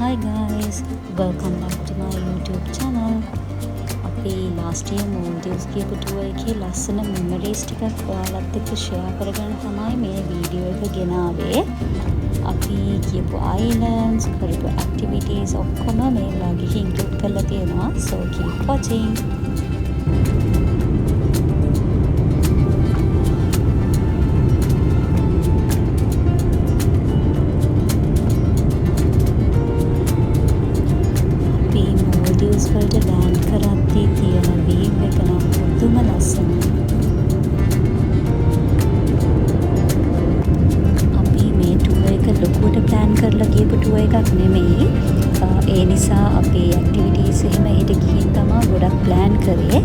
Hi guys, welcome back to my YouTube channel. අපි last year Maldives ගියපු tour එකේ ලස්සන memories ටිකක් ඔයාලත් එක්ක share කරගන්න තමයි මේ වීඩියෝ එක ගෙනාවේ. අපි ගියපු islands, කරපු activities ඔක්කොම මේ vlog එකේ include කරලා තියෙනවා. So keep watching. වලට ලෑන්ඩ් කරද්දී තියෙන වීව් එක නම් පුදුම ලස්සනයි. අපි මේ ටුවර් එක ලොකුවට ප්ලෑන් කරලා ගියපු ටුවර් එකක් නෙමෙයි. ඒ නිසා අපේ ඇක්ටිවිටීස් එහෙම හෙට ගිහින් තමයි ගොඩක් ප්ලෑන් කරේ.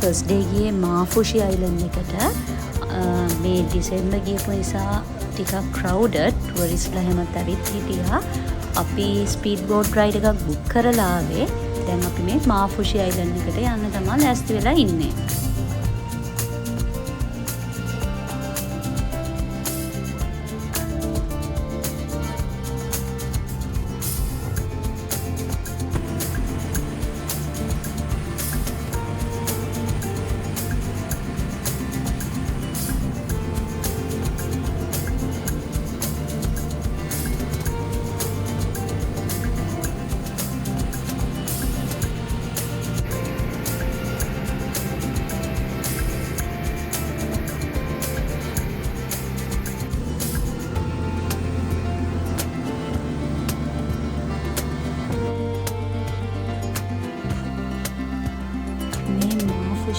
ෆස්ට් ඩේ ගියේ මාෆුෂි අයිලන්ඩ් එකට. මේ ඩිසෙම්බර් ගියපු නිසා ටිකක් ක්‍රවුඩඩ්, ටුවරිස්ට්ලා හැමත් ඇවිත් හිටියා. අපි ස්පීඩ් බෝට් රයිඩ් එකක් බුක් කරලා ආවේ. දැන් අපි මේ මාෆුෂි අයිලන්ඩ් එකට යන්න තමයි ලෑස්ති වෙලා ඉන්නේ.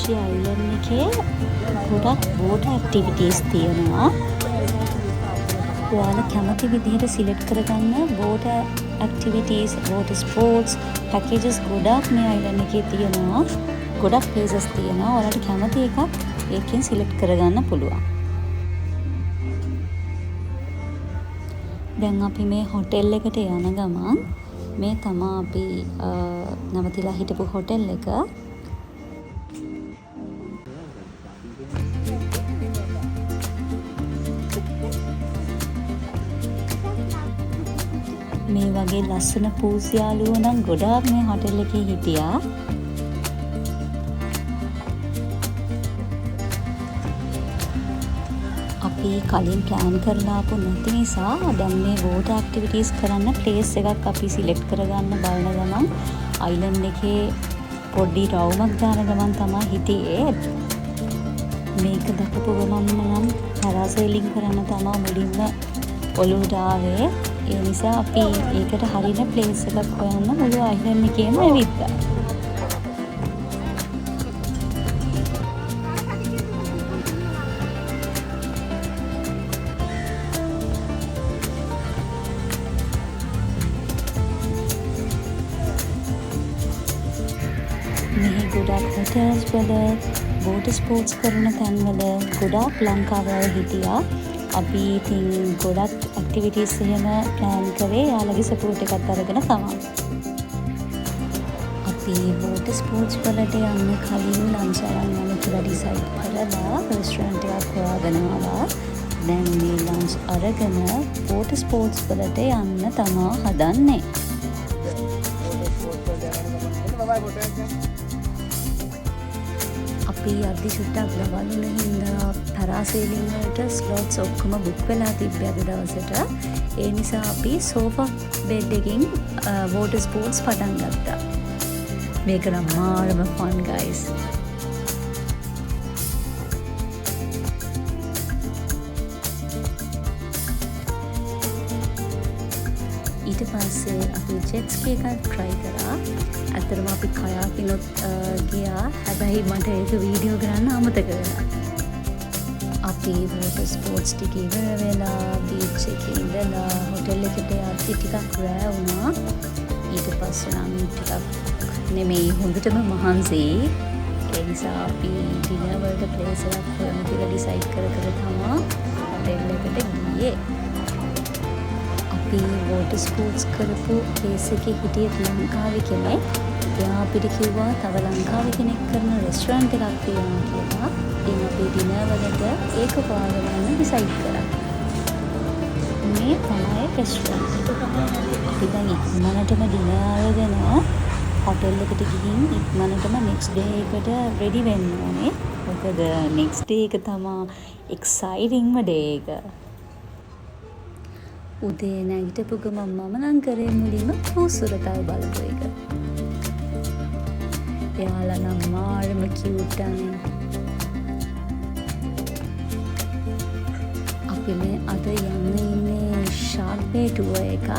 අයිලන්ඩ් එකේ ගොඩක් බෝට් ඇක්ටිවිටීස් තියෙනවා. ඔයාලා කැමති විදිහට සිලෙක්ට් කරගන්න boat activities, boat sports packages ගොඩක් මේ අයිලන්ඩ් එකේ තියෙනවා. ගොඩක් ප්ලේසස් තියෙනවා. ඔයාලට කැමති එකක් ඒකෙන් සිලෙක්ට් කරගන්න පුළුවන්. දැන් අපි මේ හොටෙල් එකට යන ගමන් මේ තමයි අපි නවතිලා හිටපු හොටෙල් එක. මේ වගේ ලස්සන පූස් යාළුවෝ නම් ගොඩාක් මේ හොටෙල් එකේ හිටියා. අපි කලින් ප්ලෑන් කරලා ආපු නැති නිසා දැන් මේ බෝට් ඇක්ටිවිටීස් කරන්න ප්ලේස් එකක් අපි සිලෙක්ට් කරගන්න බලන ගමන් අයිලන්ඩ් එකේ පොඩි රවුමක් දාන ගමන් තමයි හිටියේ. මේක දැකපු ගමන් නම් පැරාසේලින් කරන්න තමයි මුලින්ම ඔලුවට ආවේ. ඒ නිසා අපි ඒකට හරින ප්ලේස් එකක් හොයන්න මුළු අයිලන්ඩ් එකේම ඇවිත්තා. මෙහි ගොඩක් හොටෙල්ස් වල බෝට් ස්පෝර්ට්ස් කරන තැන්වල ගොඩක් ලංකාවල හිටියා. අපි ඉතින් ගොඩක් ඇක්ටිවිටීස් එහෙම ප්ලෑන් කරේ යාළගේ සපෝට් එකත් අරගෙන තමයි. අපි බෝට් ස්පෝර්ට්ස් වලට යන්න කලින් ලන්ච් අරන් යන්න කියලා ඩිසයිඩ් කරලා රෙස්ටොරන්ට් එකක් හොයාගෙන ආවා. දැන් මේ ලන්ච් අරගෙන බෝට් ස්පෝර්ට්ස් වලට යන්න තමයි හදන්නේ. අපි අදි චුට්ටක් ලබන්න හින්දා පැරාසේලින් වලට ස්ලොට්ස් ඔක්කොම බුක් වෙලා තිබ්බේ අද දවසට. ඒ නිසා අපි සෝෆා බෙඩ් එකකින් වෝටර් ස්පෝර්ට්ස් පටන් ගත්තා. මේක නම් මාරම ෆන් ගයිස්. ඊට පස්සේ අපි ජෙට් ස්කී එකක් try කරා. ඇත්තටම අපි කයාකිනුත් ගියා. හැබැයි මට ඒක වීඩියෝ කරන්න අමතක වෙලා. අපි වෝටර් ස්පෝර්ට්ස් ටික ඉවර වෙලා බීච් එකේ ඉඳලා හොටෙල් එකට යද්දි ටිකක් රෑ වුණා. ඊට පස්සේ නම් ටිකක් නෙමෙයි හොඳටම මහන්සි. ඒ නිසා අපි ඩිනර් වලට ප්ලේස් එකක් හොයමු කියලා ඩිසයිඩ් කර තමයි හොටෙල් එකට ගියේ. අපි වෝටර් ස්පෝර්ට්ස් කරපු ප්ලේස් එකේ හිටියේ ලංකාවේ කෙනෙක්. එයා අපිට කිව්වා තව ලංකාවේ කෙනෙක් කරන රෙස්ටොරන්ට් එකක් තියෙනවා කියලා. ඉතින් අපි ඩිනර් වලට ඒක හොයාගන්න ඩිසයිඩ් කරා. මේ තමයි රෙස්ටොරන්ට් එක. අපි දැන් ඉක්මනටම ඩිනර් අරගෙන හොටෙල් එකට ගිහින් ඉක්මනටම නෙක්ස්ට් ඩේ එකට රෙඩි වෙන්න ඕනේ. මොකද නෙක්ස්ට් ඩේ එක තමයි එක්සයිටින්ග්ම ඩේ එක. උදේ නැගිටපු ගමන් මම නම් කරේ මුලින්ම පූසුරතල් බලපු එක. එයාලා නම් මාරම කියුට් අනේ. අපි මේ අද යන්න ඉන්නේ ෂාර්ක් බේ ටුවර් එකක්.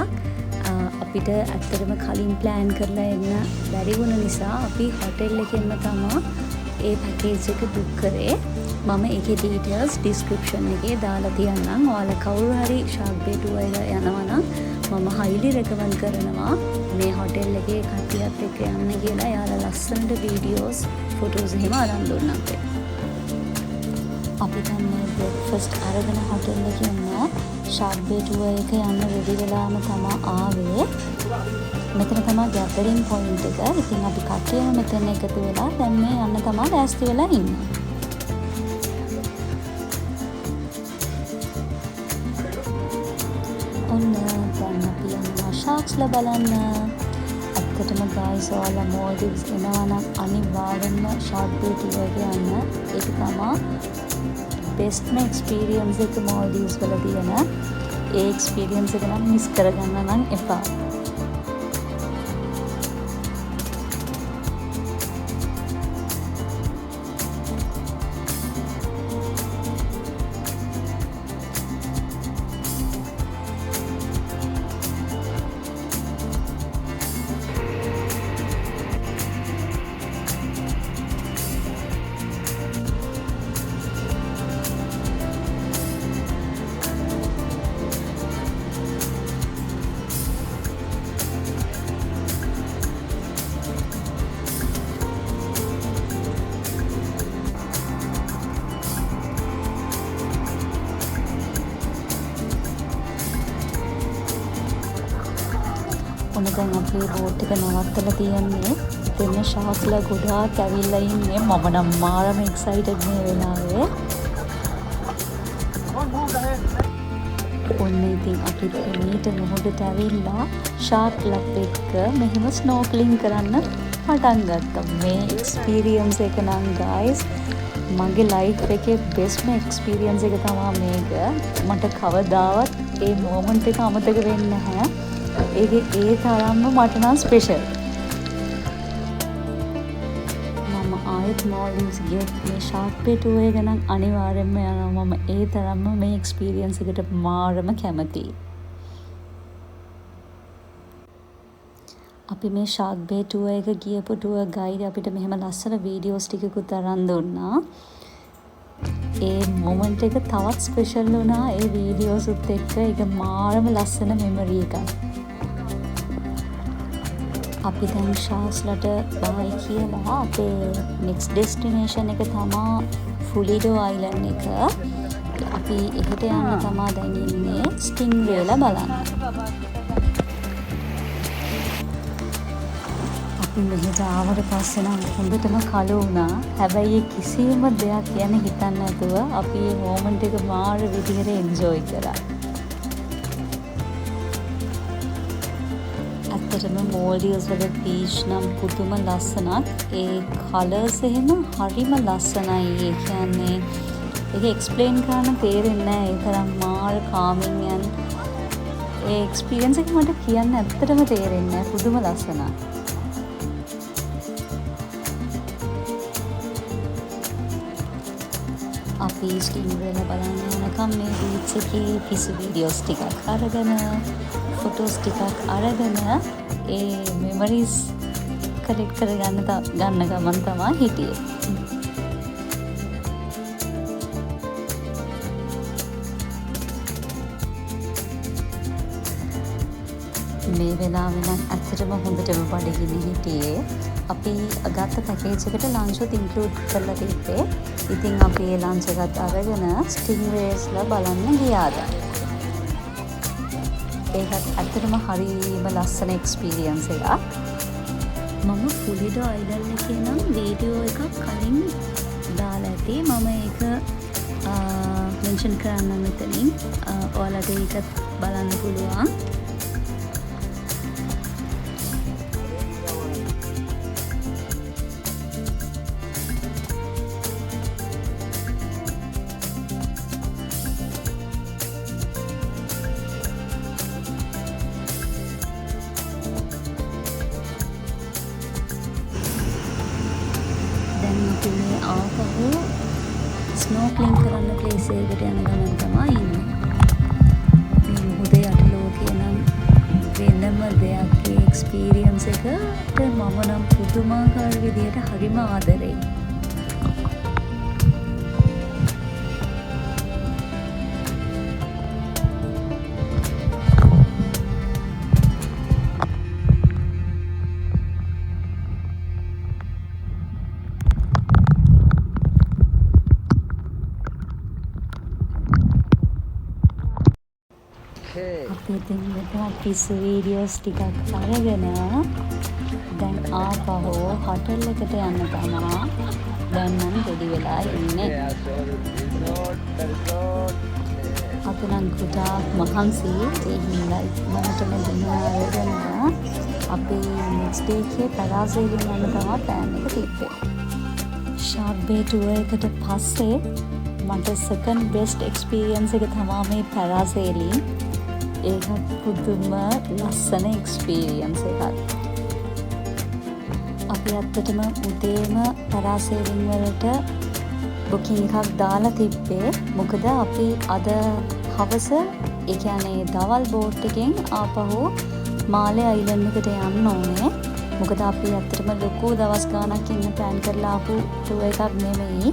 අපිට ඇත්තටම කලින් ප්ලෑන් කරලා එන්න බැරි වුණ නිසා අපි හොටෙල් එකෙන්ම තමයි ඒ පැකේජ් එක බුක් කරේ. මම ඒකේ ඩීටේල්ස් ඩිස්ක්‍රිප්ෂන් එකේ දාලා තියන්නම්. ඔයාලා කවුරු හරි ෂාර්ක් බේ ටුවර් එක යනවා නම් මම හයිලි රෙකමන්ඩ් කරනවා මේ හොටෙල් එකේ කට්ටියත් එක්ක යන්න කියලා. එයාලා ලස්සනට වීඩියෝස් ෆොටෝස් එහෙම අරන් දුන්නා අපේ. අපි දැන් මේ බ්‍රෙක්ෆාස්ට් අරගෙන හොටෙල් එකේ ඉන්නවා. ෂාර්ක් බේ ටුවර් එක යන්න රෙඩි වෙලාම තමයි ආවේ. මෙතන තමයි ගැදරින් පොයින්ට් එක. ඉතින් අපි කට්ටියම මෙතන එකතු වෙලා දැන් මේ යන්න තමයි ලෑස්ති වෙලා ඉන්නේ. ඔන්න දැන් අපි යනවා ෂාක්ස්ලා බලන්න. ඇත්තටම ගයිස් ඔයාලා මෝල්ඩිව්ස් එනවා නම් අනිවාර්යෙන්ම ෂාර්ක් බේ ටුවර් එක යන්න. ඒක තමයි බෙස්ට්ම එක්ස්පීරියන්ස් එක මෝල්ඩිව්ස් වල තියෙන. ඒ එක්ස්පීරියන්ස් එක නම් මිස් කරගන්න නම් එපා. ඔන්න දැන් අපේ බෝට් එක නවත්තලා තියෙන්නේ. දෙන්න ෂාක්ස්ලා ගොඩාක් ඇවිල්ලා ඉන්නේ. මම නම් මාරම එක්සයිටඩ් මේ වෙලාවේ. ඔන්න ඉතින් අපි දෙන්නට මොහොතට ඇවිල්ලා ෂාක්ස්ලත් එක්ක මෙහෙම ස්නෝකලින් කරන්න පටන් ගත්තා. මේ එක්ස්පීරියන්ස් එක නම් ගයිස් මගේ ලයිෆ් එකේ බෙස්ට්ම එක්ස්පීරියන්ස් එක තමයි මේක. මට කවදාවත් ඒ මොමන්ට් එක අමතක වෙන්නේ නැහැ. ඒ තරම්ම මට නම් ස්පෙෂල්. මම ආයෙත් මෝල්ඩිව්ස් ගියත් මේ ෂාර්ක් බේ ටුවර් එක නම් අනිවාර්යෙන්ම යනවා. මම ඒ තරම්ම මේ එක්ස්පීරියන්ස් එකට මාරම කැමතියි. අපි මේ ෂාර්ක් බේ ටුවර් එක ගියපු ටුවර් ගයිඩ් අපිට මෙහෙම ලස්සන වීඩියෝස් ටිකකුත් අරන් දුන්නා. ඒ මොමන්ට් එක තවත් ස්පෙෂල් වුණා ඒ වීඩියෝස් උත් එක්ක. ඒක මාරම ලස්සන මෙමරි එකක්. අපි දැන් ෂාක්ස්ලට බයි කියලා අපේ නෙක්ස්ට් ඩෙස්ටිනේෂන් එක තමා ෆුලිඩෝ අයිලන්ඩ් එක. අපි එහෙට යන්න තමා දැන් ඉන්නේ ස්ටින්ග්රේලා බලන්න. අපි මෙහෙට ආවට පස්සේ නම් හොඳටම කළු වුණා. හැබැයි කිසිම දෙයක් ගැන හිතන්නේ නැතුව අපි මේ මොමන්ට් එක මාර විදිහට එන්ජොයි කරා. ඇත්තටම මෝල්ඩිව්ස් වල බීච් නම් පුදුම ලස්සනක්. ඒ කලර්ස් එහෙම හරිම ලස්සනයි. ඒ කියන්නේ ඒක එක්ස්ප්ලේන් කරන්න තේරෙන්නේ නැහැ. ඒ තරම් මාර කාමින් යන ඒ එක්ස්පීරියන්ස් එක මට කියන්න ඇත්තටම තේරෙන්නේ නැහැ. පුදුම ලස්සනක්. අපි ස්ටින්ග්‍රේලා බලන්න යනකම් මේ බීච් එකේ පිසු වීඩියෝස් ටිකක් අරගෙන ෆොටෝස් ටිකක් අරගෙන ඒ මෙමරිස් කලෙක්ට් කරගන්න ගමන් තමයි හිටියේ. මේ වෙලාවේ නම් ඇත්තටම හොඳට ඉඳගෙන හිටියේ. අපි ගත්ත පැකේජ් එකට ලන්ච් උත් ඉන්ක්ලූඩ් කරලා තිබ්බේ. ඉතින් අපි ඒ ලන්ච් එකත් අරගෙන ස්ටින්ග්රේස්ලා බලන්න ගියාද. ඒකත් ඇත්තටම හරිම ලස්සන එක්ස්පීරියන්ස් එකක්. මම පුලිඩෝ අයිලන්ඩ් එකේ නම් වීඩියෝ එකක් කලින් දාලා ඇති. මම ඒක මෙන්ෂන් කරන්න මෙතනින්. ඔයාලට ඒකත් බලන්න පුළුවන්. ආපහු ස්නෝක්ලින් කරන්න ප්ලේස් එකකට යන ගමන් තමයි ඉන්නේ. මේ මුහුදේ අටලෝකේ නම් වෙනම දෙයක්. ඒ එක්ස්පීරියන්ස් එකට මම නම් පුදුමාකාර විදියට හරිම ආදරෙයි. අපි ඉතින් මෙතන පිස්සු වීඩියෝස් ටිකක් අරගෙන දැන් ආපහු හොටෙල් එකට යන්න තමයි දැන් නම් රෙඩි වෙලා ඉන්නේ. අපි නම් ගොඩාක් මහන්සි. ඒ හින්දා ඉක්මනටම දිනවා අරගෙන අපි නෙක්ස්ට් ඩේ එකේ පැරාසේලින් යන්න තමයි ප්ලෑන් එක තිබ්බේ. ෂාර්ක් බේ ටුවර් එකට පස්සේ මට සෙකන්ඩ් බෙස්ට් එක්ස්පීරියන්ස් එක තමයි මේ පැරාසේලින්. ඒකත් පුදුම ලස්සන එක්ස්පීරියන්ස් එකක්. අපි ඇත්තටම උදේම පැරාසේලින් වලට බුකින් එකක් දාලා තිබ්බේ. මොකද අපි අද හවස ඒ කියන්නේ දවල් බෝට් එකෙන් ආපහු මාලේ අයිලන්ඩ් එකට යන්න ඕනේ. මොකද අපි ඇත්තටම ලොකු දවස් ගාණක් ඉන්න ප්ලෑන් කරලා ආපු ටුවර් එකක් නෙමෙයි.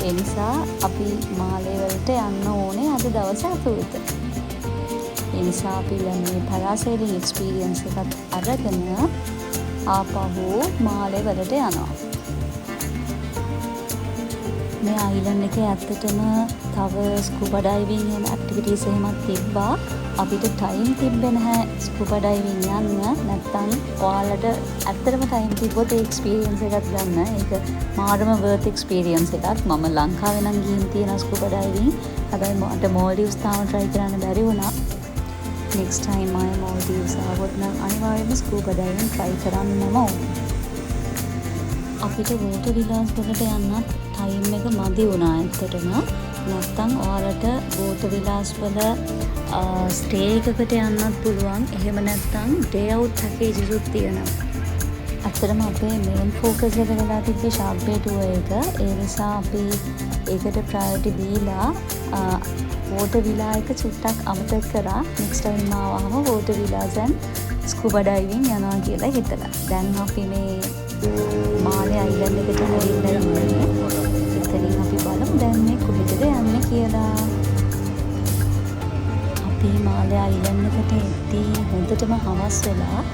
ඒ නිසා අපි මාලේ වලට යන්න ඕනේ අද දවස ඇතුළත. ඒ නිසා අපි මේ පැරාසේලින් එක්ස්පීරියන්ස් එකත් අරගෙන ආපහු මාලේ වලට යනවා. මේ අයිලන්ඩ් එකේ ඇත්තටම තව ස්කූබා ඩයිවිං එහෙම ඇක්ටිවිටීස් එහෙමත් තිබ්බා. අපිට ටයිම් තිබ්බේ නැහැ ස්කූබා ඩයිවිං යන්න. නැත්තම් ඔයාලට ඇත්තටම ටයිම් තිබ්බොත් ඒ එක්ස්පීරියන්ස් එකත් ගන්න. ඒක මාරම වර්ත් එක්ස්පීරියන්ස් එකක්. මම ලංකාවේ නම් ගිහින් තියෙන ස්කූබා ඩයිවිං. හැබැයි මට මෝල්ඩිව්ස් තාම try කරන්න බැරි වුණා. next time I Maldives ආවොත් නම් අනිවාර්යයෙන්ම ස්කූබා ඩයිවිං try කරන්නම ඕනේ. අපිට වෝටර් විලාස් වලට යන්නත් ටයිම් එක මදි වුණා ඇත්තටම. නැත්තම් ඔයාලට වෝටර් විලාස් වල ස්ටේ එකකට යන්නත් පුළුවන්. එහෙම නැත්තම් ඩේ අවුට් පැකේජස් උත් තියෙනවා. ඇත්තටම අපේ මේන් ෆෝකස් එක වෙලා තිබ්බේ ෂාර්ක් බේ ටුවර් එක. ඒ නිසා අපි ඒකට ප්‍රයොරිටි දීලා වෝටර් විලා එක චුට්ටක් අමතක කරා. next time ආවම වෝටර් විලාස් and ස්කූබා ඩයිවිං යනවා කියලා හිතලා. දැන් අපි මේ මාලේ අයිලන්ඩ් එකට ඇවිල්ලා ඉන්නේ. එතනින් අපි බලමු දැන් මේ කොහෙටද යන්නේ කියලා. අපි මාලේ අයිලන්ඩ් එකට එද්දී හොඳටම හවස් වෙලා.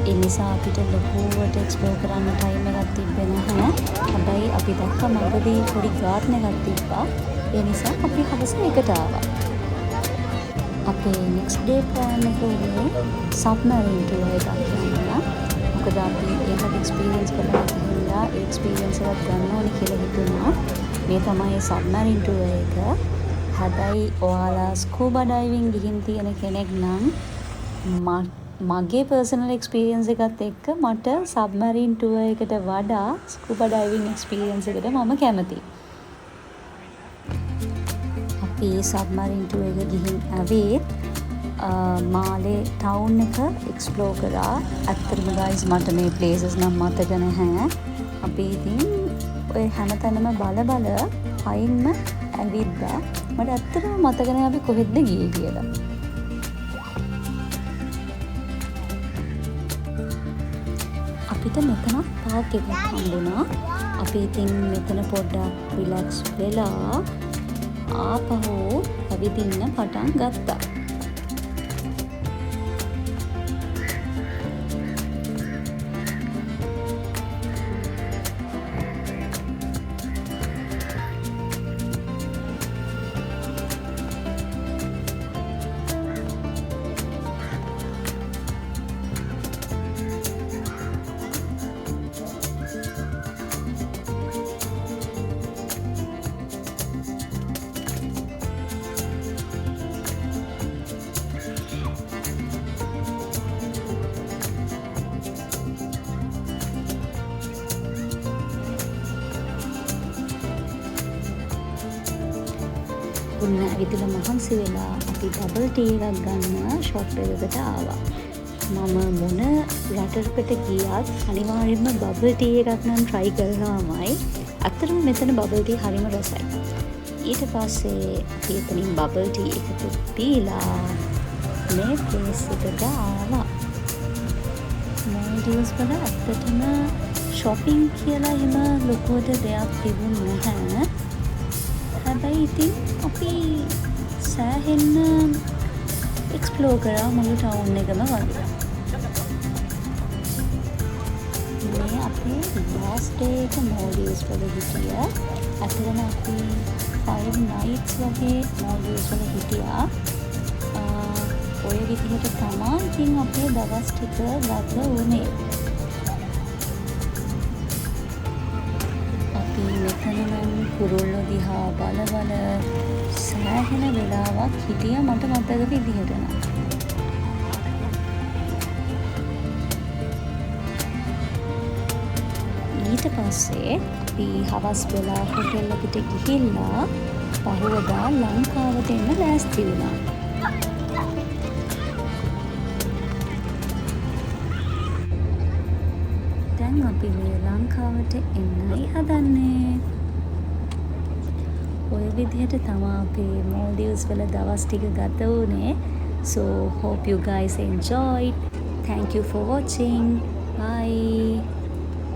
ඒ නිසා අපිට ලොකුවට එක්ස්ප්ලෝර් කරන්න ටයිම් එකක් තිබ්බේ නැහැ. හැබැයි අපි දැක්ක මගදී පොඩි ගාඩන් එකක් තිබ්බා. ඒ නිසා අපි හවස එකට ආවා. අපේ next day plan එක උනේ සබ්මරීන් ටුවර් එකක් යන්න. මොකද අපි ඒක එක්ස්පීරියන්ස් කරලා තිබුණා. ඒ එක්ස්පීරියන්ස් එකක් ගන්න ඕනේ කියලා හිතුණා. මේ තමයි සබ්මරීන් ටුවර් එක. හැබැයි ඔයාලා ස්කූබා ඩයිවිං ගිහින් තියෙන කෙනෙක් නම් මගේ පර්සනල් එක්ස්පීරියන්ස් එකත් එක්ක මට සබ්මරීන් ටුවර් එකට වඩා ස්කූබා ඩයිවිං එක්ස්පීරියන්ස් එකට මම කැමතියි. අපි සබ්මරීන් ටුවර් එක ගිහින් ඇවිත් මාලේ ටවුන් එක එක්ස්ප්ලෝර් කරා. ඇත්තටම ගයිස් මට මේ ප්ලේසස් නම් මතක නැහැ. අපි ඉතින් ඔය හැමතැනම බල පයින්ම ඇවිද්දා. මට ඇත්තටම මතක නැහැ අපි කොහෙද ගියේ කියලා. අපිට මෙතන පාක් එකක් හම්බුණා. අපි ඉතින් මෙතන පොඩ්ඩක් රිලැක්ස් වෙලා ආපහු ඇවිදින්න පටන් ගත්තා. ඔන්න ඇවිදලා මහන්සි වෙලා අපි බබල් ටී එකක් ගන්න ෂොප් එකකට ආවා. මම මොන රටකට ගියත් අනිවාර්යෙන්ම බබල් ටී එකක් නම් try කරනවාමයි. අතරම මෙතන බබල් ටී හරිම රසයි. ඊට පස්සේ අපි එතනින් බබල් ටී එකක් පීලා මේ ප්ලේස් එකට ආවා. මෝල්ඩීව්ස් වල ඇත්තටම shopping කියලා එහෙම ලොකුවට දෙයක් තිබුණේ නැහැ. හැබැයි ඉතින් අපි සෑහෙන්න එක්ස්ප්ලෝර් කරා මුළු ටවුන් එකම වගේ. මේ අපේ last day එක මෝල්ඩීව්ස් වල හිටිය. අතරම අපි 5 nights වගේ මෝල්ඩීව්ස් වල හිටියා. ඔය විදිහට තමයි ඉතින් අපේ දවස් ටික ගත වුණේ. අපි මෙතන නම් කුරුල්ලෝ දිහා බල සෑහෙන වෙලාවක් හිටියා මට මතක විදිහට නම්. ඊට පස්සේ අපි හවස් වෙලා හොටෙල් එකට ගිහිල්ලා පහුවදා ලංකාවට එන්න ලෑස්ති වුණා. දැන් අපි මේ ලංකාවට එන්නයි හදන්නේ. ඔය විදිහට තමයි අපේ Maldives වල දවස් ටික ගත වුණේ. So hope you guys enjoyed. Thank you for watching. Bye.